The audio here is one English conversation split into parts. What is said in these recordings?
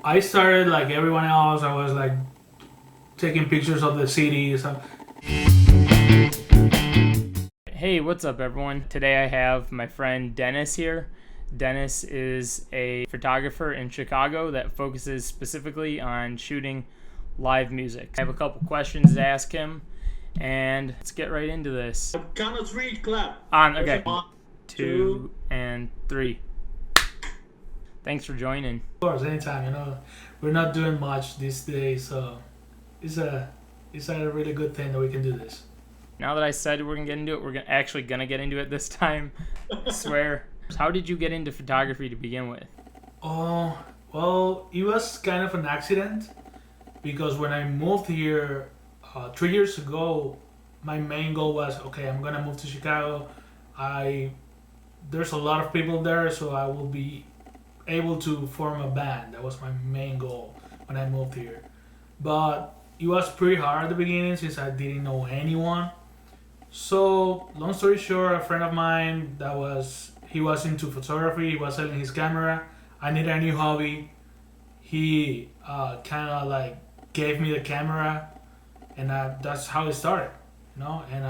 I started like everyone else. I was like taking pictures of the city. So Hey, what's up, everyone? Today I have my friend Dennis here. Dennis is a photographer in Chicago that focuses specifically on shooting live music. I have a couple questions to ask him, and let's get right into this. Count of three, clap. Okay. One, 2, and 3. Thanks for joining. of course, anytime. We're not doing much these days, so it's a really good thing that we can do this. Now that I said we're gonna get into it, we're actually gonna get into it this time. I swear. How did you get into photography to begin with? Oh, well, it was kind of an accident because when I moved here 3 years ago, my main goal was okay. I'm gonna move to Chicago. There's a lot of people there, so I will be able to form a band. That was my main goal when I moved here. But it was pretty hard at the beginning since I didn't know anyone. So, long story short, a friend of mine he was into photography. He was selling his camera. I needed a new hobby. He kind of like gave me the camera, and that's how it started. And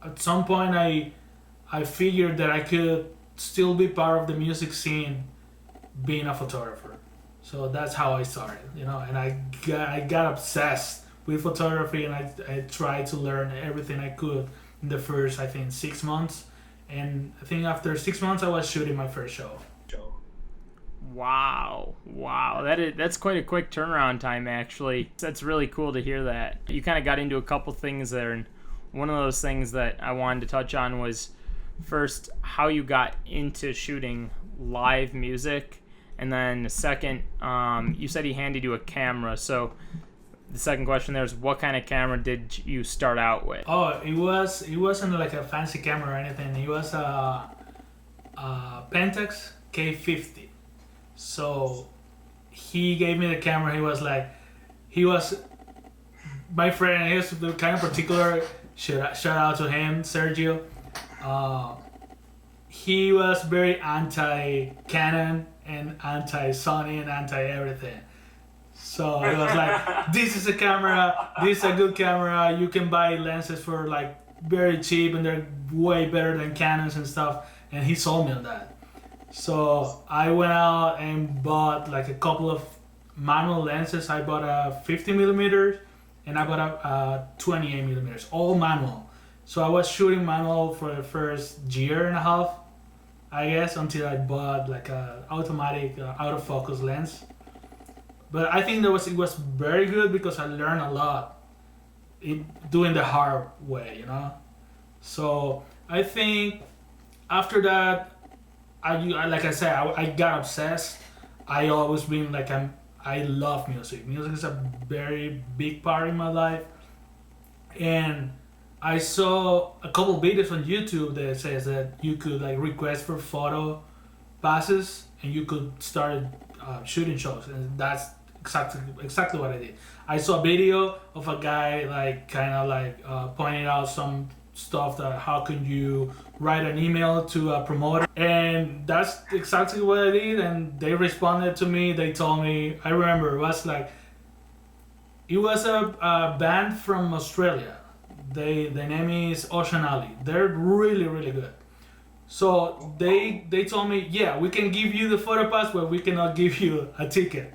at some point, I figured that I could still be part of the music scene, being a photographer. So that's how I started. And I got obsessed with photography, and I tried to learn everything I could in the first, I think, 6 months. And I think after 6 months, I was shooting my first show. Wow. That's quite a quick turnaround time, actually. That's really cool to hear that. You kind of got into a couple things there, and one of those things that I wanted to touch on was first how you got into shooting live music, and then the second, you said he handed you a camera. So the second question there is, what kind of camera did you start out with? Oh, it wasn't like a fancy camera or anything. It was a Pentax K50. So he gave me the camera. He was my friend. He was kind of particular. Shout out to him, Sergio. He was very anti Canon and anti Sony and anti everything. So it was like, this is a camera. This is a good camera. You can buy lenses for like very cheap, and they're way better than Canons and stuff. And he sold me on that. So I went out and bought like a couple of manual lenses. I bought a 50 millimeters and I bought a 28 millimeters, all manual. So I was shooting manual for the first year and a half, I guess, until I bought like a automatic autofocus lens. But I think it was very good because I learned a lot doing the hard way. So I think after that, I like I said, I got obsessed. I always been like I love music. Music is a very big part in my life, and I saw a couple videos on YouTube that says that you could like request for photo passes and you could start shooting shows, and that's exactly what I did. I saw a video of a guy like kind of like pointing out some stuff that how can you write an email to a promoter, and that's exactly what I did. And they responded to me. They told me, I remember it was a band from Australia. The name is Ocean Alley. They're really good. So they told me, yeah, we can give you the photo pass, but we cannot give you a ticket.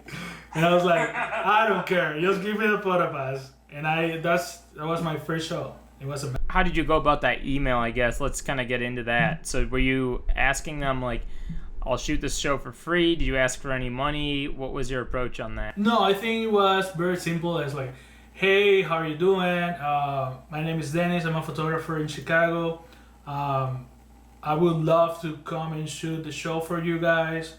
And I was like, I don't care, just give me the photo pass. And that was my first show. It was amazing. How did you go about that email, I guess? Let's kind of get into that. So were you asking them like, I'll shoot this show for free? Did you ask for any money? What was your approach on that? No, I think it was very simple. It's like, hey, how are you doing? My name is Dennis. I'm a photographer in Chicago. I would love to come and shoot the show for you guys.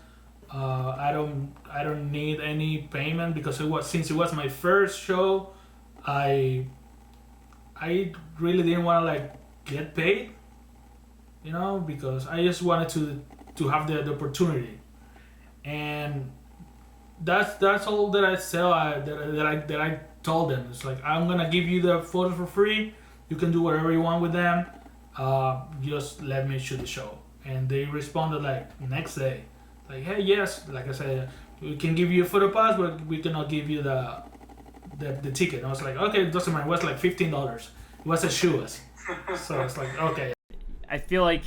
I don't need any payment because since it was my first show, I really didn't want to like get paid, because I just wanted to have the opportunity, and that's all that I sell. That I told them. It's like, I'm gonna give you the photos for free. You can do whatever you want with them. Just let me shoot the show. And they responded like next day, like, hey, yes, like I said, we can give you a photo pass, but we cannot give you the ticket. And I was like, okay, it doesn't matter. It was like $15. It was a shoeless. So it's like, okay. I feel like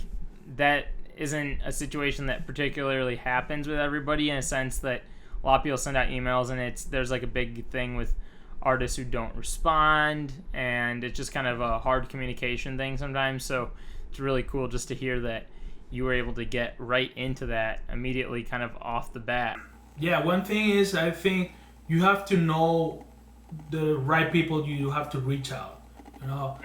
that isn't a situation that particularly happens with everybody, in a sense that a lot of people send out emails and there's like a big thing with artists who don't respond, and it's just kind of a hard communication thing sometimes. So it's really cool just to hear that you were able to get right into that immediately, kind of off the bat. Yeah, one thing is, I think you have to know the right people you have to reach out. You know,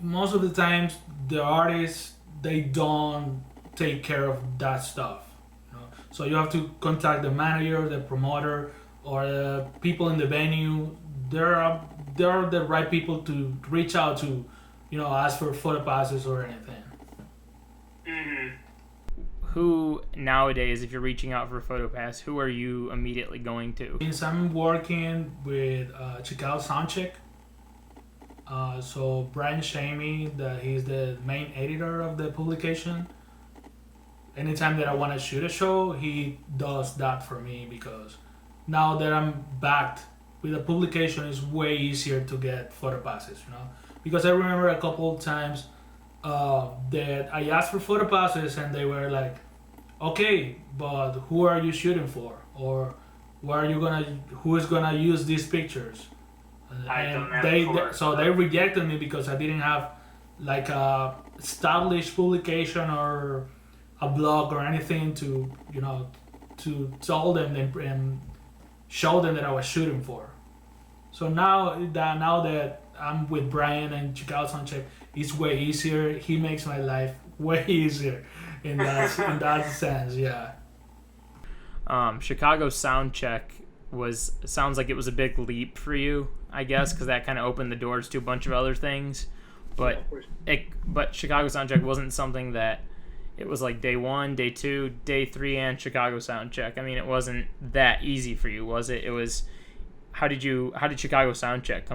most of the times the artists, they don't take care of that stuff. You know? So you have to contact the manager, the promoter, or the people in the venue. They're the right people to reach out to, you know, ask for photo passes or anything. Who nowadays, if you're reaching out for a photo pass, who are you immediately going to? Since I'm working with Chicago Soundcheck, so Brian Shamey, he's the main editor of the publication. Anytime that I want to shoot a show, he does that for me, because now that I'm backed with a publication, it's way easier to get photo passes, you know. Because I remember a couple of times that I asked for photo passes and they were like, okay, but who are you shooting for? Or who is gonna use these pictures? They rejected me because I didn't have like a established publication or a blog or anything to, you know, to tell them and show them that I was shooting for. So now that I'm with Brian and Chicago Soundcheck, it's way easier. He makes my life way easier in that sense, yeah. Chicago Soundcheck sounds like it was a big leap for you, I guess, because that kind of opened the doors to a bunch of other things. But Chicago Soundcheck wasn't something that it was like day 1, day 2, day 3, and Chicago Soundcheck. I mean, it wasn't that easy for you, was it? It was. How did Chicago Soundcheck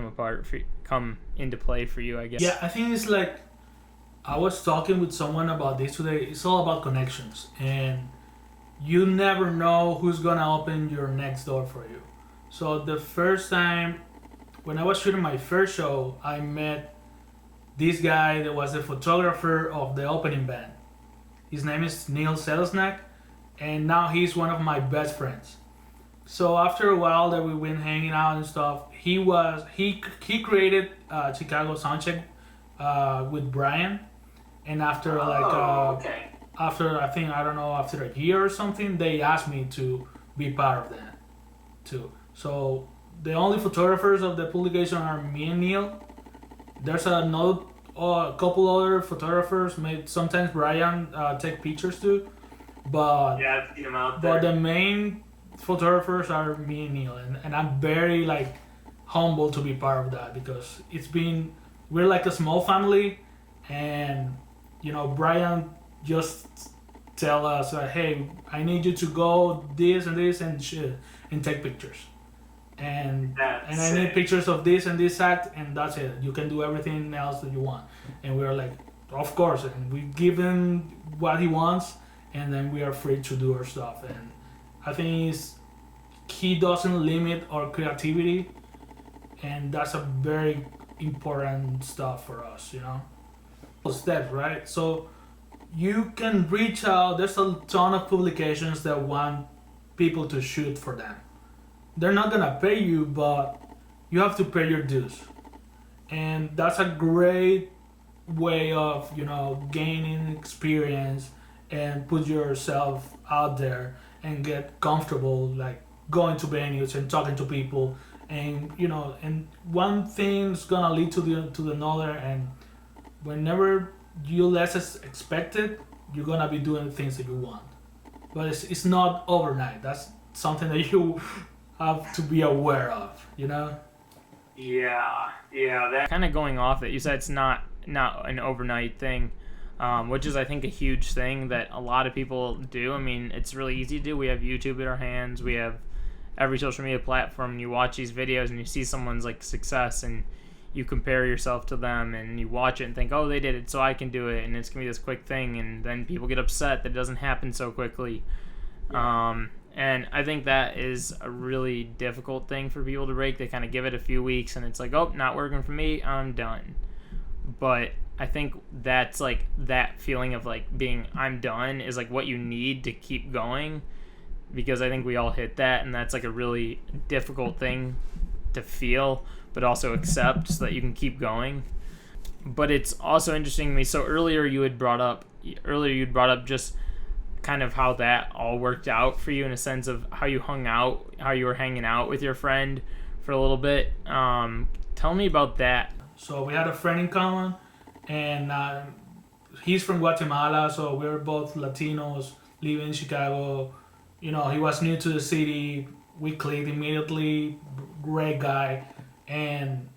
come into play for you, I guess? Yeah, I think it's like, I was talking with someone about this today. It's all about connections, and you never know who's gonna open your next door for you. So the first time when I was shooting my first show, I met this guy that was the photographer of the opening band. His name is Neil Selesnak, and now he's one of my best friends. So after a while that we went hanging out and stuff, he created Chicago Soundcheck with Brian, and after after after a year or something, they asked me to be part of that too. So the only photographers of the publication are me and Neil. There's a couple other photographers. Sometimes Brian take pictures too, but yeah, I've seen him out there. But the main photographers are me and Neil, and I'm very like humble to be part of that, because we're like a small family, and you know, Brian just tell us hey, I need you to go this and this and shit and take pictures, and I need pictures of this and this act, and that's it. You can do everything else that you want. And we're like, of course, and we give him what he wants, and then we are free to do our stuff. And I think he doesn't limit our creativity, and that's a very important stuff for us, you know. Steps, right? So you can reach out. There's a ton of publications that want people to shoot for them. They're not gonna pay you, but you have to pay your dues, and that's a great way of, you know, gaining experience and put yourself out there and get comfortable, like going to venues and talking to people, and you know, and one thing's gonna lead to the another, and whenever you less expect it, you're gonna be doing the things that you want. But it's not overnight. That's something that you have to be aware of, you know. Yeah, that kind of going off it. You said it's not an overnight thing, which is, I think, a huge thing that a lot of people do. I mean, it's really easy to do. We have YouTube in our hands. We have every social media platform, and you watch these videos and you see someone's like success, and you compare yourself to them, and you watch it and think, oh, they did it, so I can do it, and it's gonna be this quick thing, and then people get upset that it doesn't happen so quickly. And I think that is a really difficult thing for people to break. They kind of give it a few weeks and it's like, oh, not working for me, I'm done. But I think that's like that feeling of like being I'm done is like what you need to keep going, because I think we all hit that, and that's like a really difficult thing to feel but also accept so that you can keep going. But it's also interesting to me, so earlier you'd brought up just kind of how that all worked out for you in a sense of how you were hanging out with your friend for a little bit. Tell me about that. So we had a friend in common, and he's from Guatemala, so we were both Latinos living in Chicago. He was new to the city. We clicked immediately. Great guy, and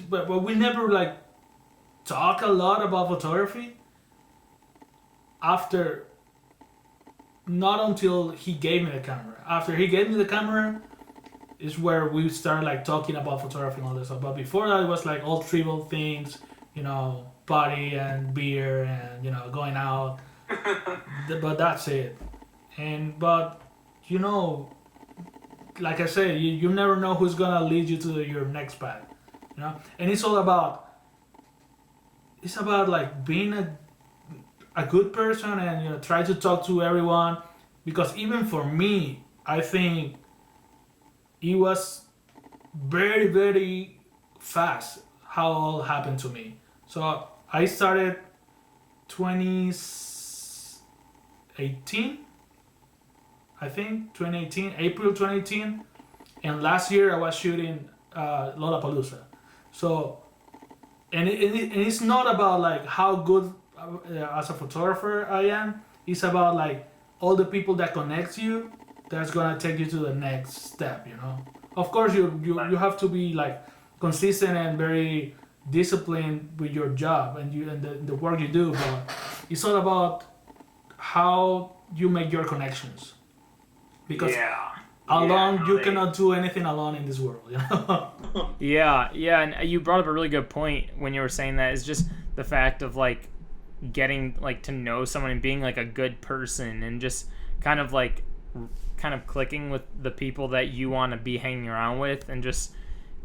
but we never like talk a lot about photography. Not until he gave me the camera. After he gave me the camera, is where we started like talking about photography and all this stuff. But before that, it was like all trivial things, party and beer and going out. But that's it. But like I said, you never know who's gonna lead you to your next path. And it's about like being a good person and try to talk to everyone, because even for me, I think it was very, very fast how all happened to me. So I started 2018, I think 2018, April 2018, and last year I was shooting Lollapalooza. So and it's not about like how good as a photographer I am. It's about like all the people that connect you, that's gonna take you to the next step. Of course you have to be like consistent and very disciplined with your job and the work you do, but it's all about how you make your connections, because alone you cannot do anything alone in this world. Yeah, and you brought up a really good point when you were saying that, is just the fact of like getting like to know someone and being like a good person and just kind of clicking with the people that you want to be hanging around with, and just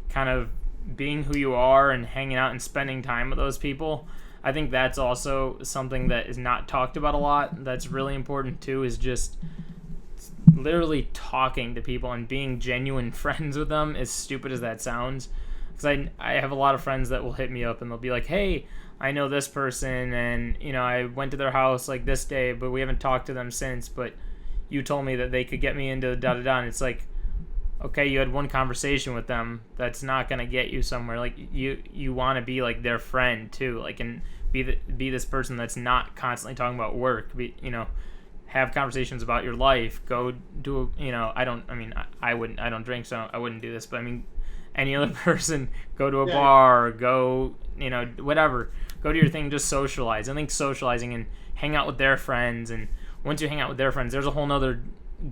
kind of being who you are and hanging out and spending time with those people. I think that's also something that is not talked about a lot. That's really important too, is just literally talking to people and being genuine friends with them, as stupid as that sounds. Because I have a lot of friends that will hit me up and they'll be like, hey, I know this person and I went to their house like this day, but we haven't talked to them since, but you told me that they could get me into da-da-da. And it's like, okay, you had one conversation with them. That's not going to get you somewhere. Like you want to be like their friend too, like, and be this person that's not constantly talking about work. Have conversations about your life. Go do I don't drink, so I wouldn't do this, but I mean, any other person, go to a bar, go, whatever, go do your thing, just socialize. I think socializing and hang out with their friends, and once you hang out with their friends, there's a whole nother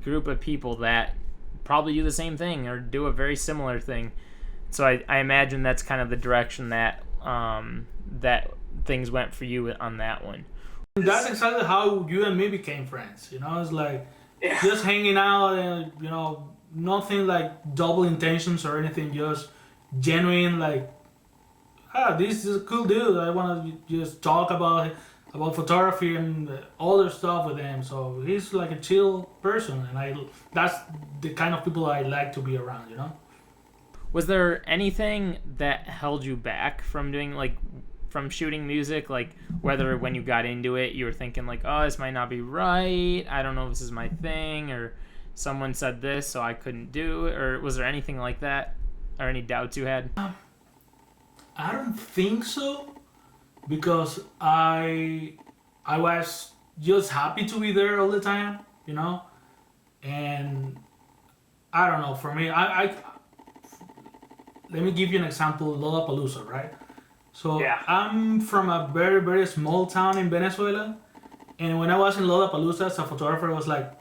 group of people that probably do the same thing or do a very similar thing. So I imagine that's kind of the direction that that things went for you on that one. That's exactly how you and me became friends. It's like just hanging out and nothing like double intentions or anything. Just genuine, like, this is a cool dude. I want to just talk about photography and other stuff with him. So he's like a chill person, and that's the kind of people I like to be around. Was there anything that held you back from doing from shooting music, like whether when you got into it you were thinking like, oh, this might not be right, I don't know if this is my thing, or someone said this so I couldn't do it, or was there anything like that, or any doubts you had? I don't think so, because I was just happy to be there all the time, and I don't know, for me, I let me give you an example. Lollapalooza, right? So I'm from a very, very small town in Venezuela, and when I was in Lollapalooza as a photographer, I was like,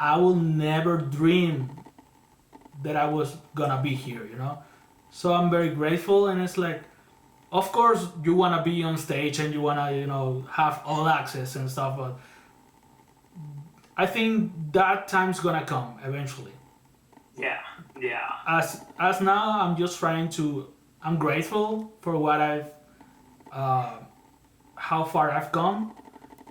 I will never dream that I was gonna be here, So I'm very grateful, and it's like, of course you wanna be on stage and you wanna, have all access and stuff, but I think that time's gonna come eventually. Yeah, yeah. As now, I'm just trying to. I'm grateful for what I've, how far I've come,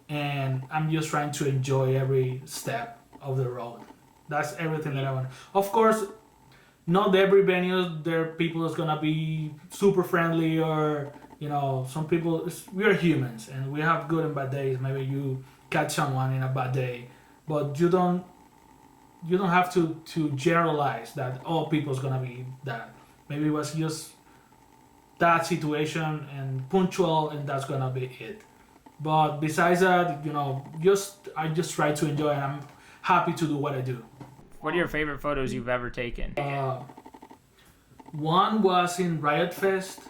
and I'm just trying to enjoy every step of the road. That's everything that I want. Of course, not every venue there people is gonna be super friendly, or some people. We are humans and we have good and bad days. Maybe you catch someone in a bad day, but you don't have to generalize that all people's gonna be that. Maybe it was just that situation and punctual, and that's gonna be it. But besides that, I just try to enjoy, and I'm happy to do what I do. What are your favorite photos you've ever taken? One was in Riot Fest.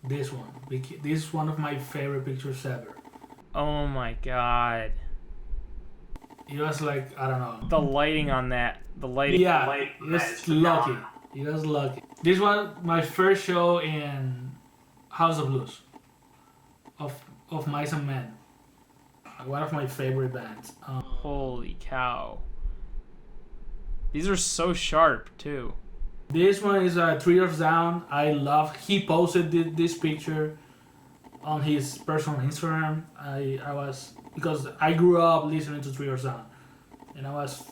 This one. This is one of my favorite pictures ever. Oh my god. It was like, I don't know. The lighting on that. The lighting. Yeah, it was lucky. It was lucky. This was my first show in House of Blues of Mice and Men. One of my favorite bands. Holy cow. These are so sharp too. This one is 3 Years Down. He posted this picture on his personal Instagram. Because I grew up listening to 3 Years Down, and I was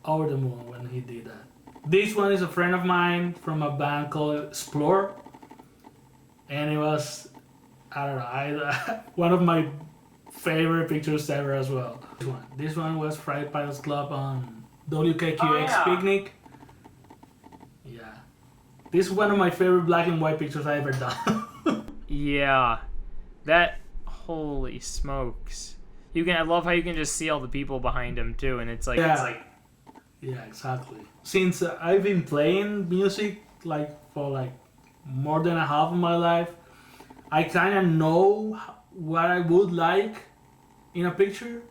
over the moon when he did that. This one is a friend of mine from a band called Explore, and it was, I don't know, one of my favorite pictures ever as well. This one was Friday Pilots Club on WKQX Picnic. Yeah. This is one of my favorite black and white pictures I ever done. Yeah. That, holy smokes. I love how you can just see all the people behind him too, and it's like, yeah, exactly. Since I've been playing music for more than a half of my life, I kind of know what I would like in a picture,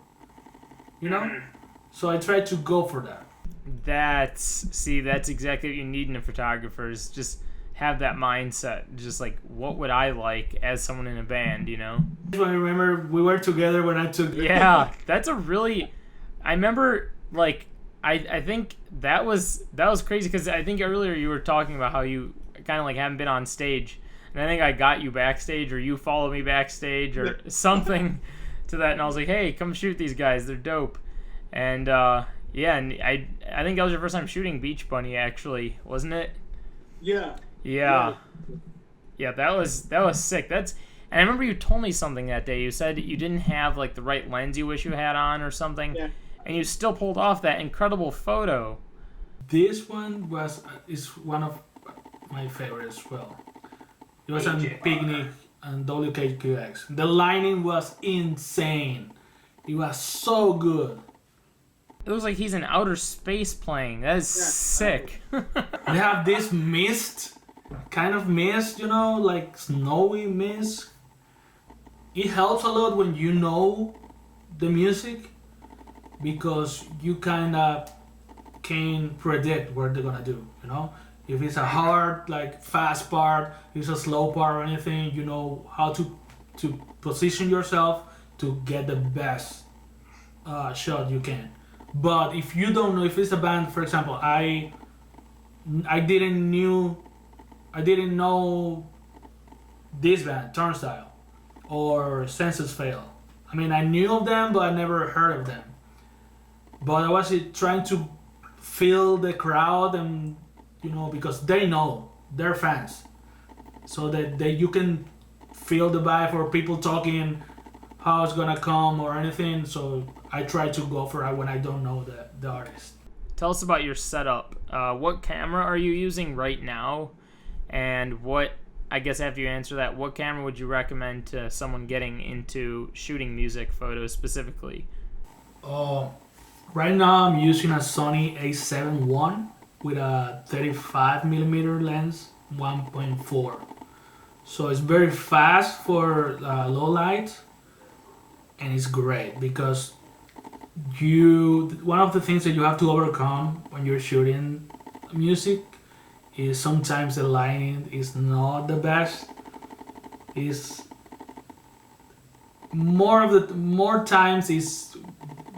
So I try to go for that. That's exactly what you need in a photographer, is just have that mindset. Just like, what would I like as someone in a band, I remember we were together when I took... Yeah, that's a really... I remember, I think that was crazy, because I think earlier you were talking about how you kind of haven't been on stage, and I think I got you backstage, or you followed me backstage, or something to that, and I was like, hey, come shoot these guys, they're dope. And yeah, and I think that was your first time shooting Beach Bunny, actually, wasn't it? Yeah. Yeah, that was sick. And I remember you told me something that day. You said you didn't have the right lens you wish you had on or something. Yeah. And you still pulled off that incredible photo. This one is one of my favorites as well. It was on Picnic and WKQX. The lighting was insane. It was so good. It was like he's in outer space playing. That is sick. They have this mist, kind of mist, like snowy mist. It helps a lot when you know the music, because you kind of can predict what they're gonna do, If it's a hard, fast part, if it's a slow part or anything, you know how to position yourself to get the best shot you can. But if you don't know, if it's a band, for example, I didn't know this band, Turnstile, or Senses Fail. I mean, I knew of them, but I never heard of them. But I was trying to feel the crowd, and because they know, they're fans, so that you can feel the vibe, or people talking how it's gonna come or anything. So I try to go for it when I don't know the artist. Tell us about your setup. What camera are you using right now? And I guess after you answer that, what camera would you recommend to someone getting into shooting music photos specifically? Right now I'm using a Sony A7 I with a 35mm lens, 1.4. So it's very fast for low light, and it's great because one of the things that you have to overcome when you're shooting music is sometimes the lighting is not the best. Is more times is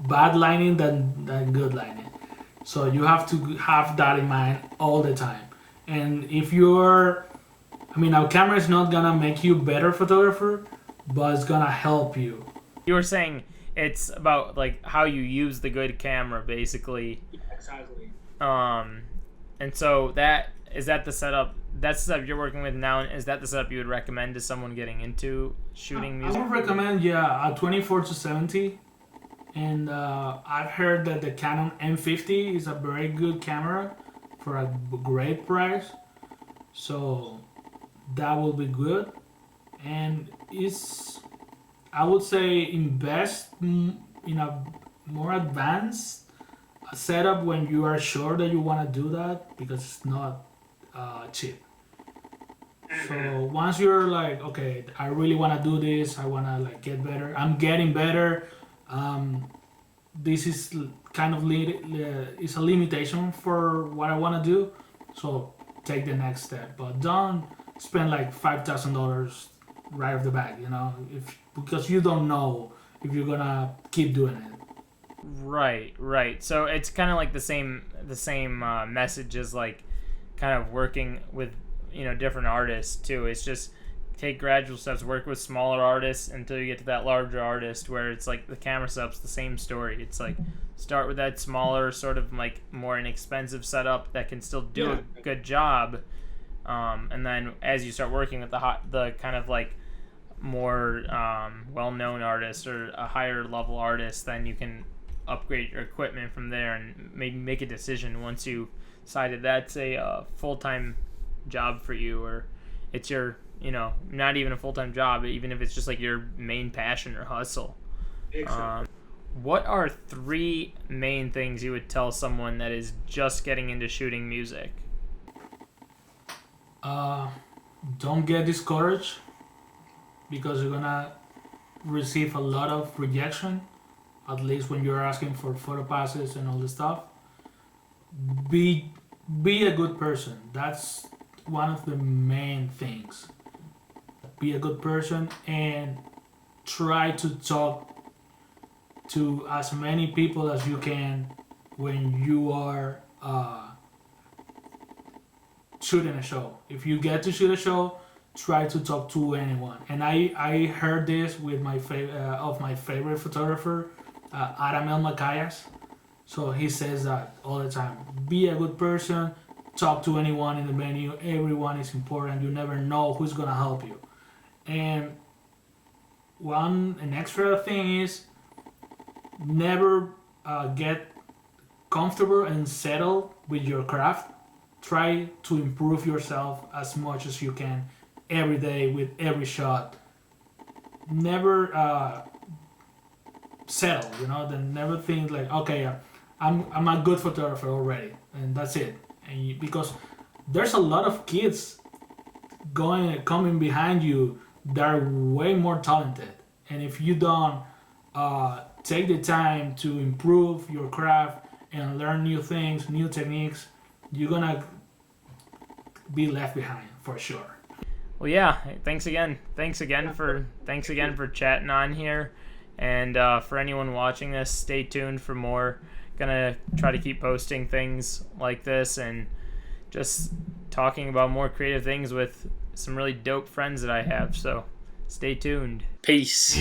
bad lighting than good lighting. So you have to have that in mind all the time. And if you're, I mean, our camera is not gonna make you better photographer, but it's gonna help you. You were saying it's about like how you use the good camera, basically. Exactly. And so that the setup. That's the setup you're working with now. Is that the setup you would recommend to someone getting into shooting music? I would recommend, a 24-70, and I've heard that the Canon M50 is a very good camera for a great price, so that will be good. And I would say invest in a more advanced setup when you are sure that you want to do that, because it's not cheap. So once you're like, okay, I really want to do this, I want to like get better, I'm getting better, this is kind of it's a limitation for what I want to do, so take the next step, but don't spend like $5,000 right off the bat, because you don't know if you're gonna keep doing it. Right. So it's kind of like the same message as like kind of working with different artists too. It's just take gradual steps, work with smaller artists until you get to that larger artist where it's like the camera setup's the same story. It's like start with that smaller, sort of like more inexpensive setup that can still do a good job, and then as you start working with the kind of like more well-known artists or a higher level artist, then you can upgrade your equipment from there and maybe make a decision once you decided that's a full-time job for you, or it's your not even a full-time job, even if it's just like your main passion or hustle. Exactly. What are 3 main things you would tell someone that is just getting into shooting music? Don't get discouraged, because you're gonna receive a lot of rejection, at least when you're asking for photo passes and all this stuff. Be a good person. That's one of the main things. Be a good person and try to talk to as many people as you can when you are shooting a show. If you get to shoot a show, try to talk to anyone. And I heard this with my favorite photographer, Aramel Macayas. So he says that all the time. Be a good person. Talk to anyone in the venue. Everyone is important. You never know who's gonna help you. And an extra thing is never get comfortable and settle with your craft. Try to improve yourself as much as you can every day with every shot. Never settle, then never think like, okay, I'm a good photographer already, and that's it. And because there's a lot of kids coming behind you that are way more talented, and if you don't take the time to improve your craft and learn new things, new techniques, you're gonna be left behind for sure. Well, yeah. Thanks again for chatting on here, and for anyone watching this, stay tuned for more. Gonna try to keep posting things like this and just talking about more creative things with some really dope friends that I have. So stay tuned. Peace.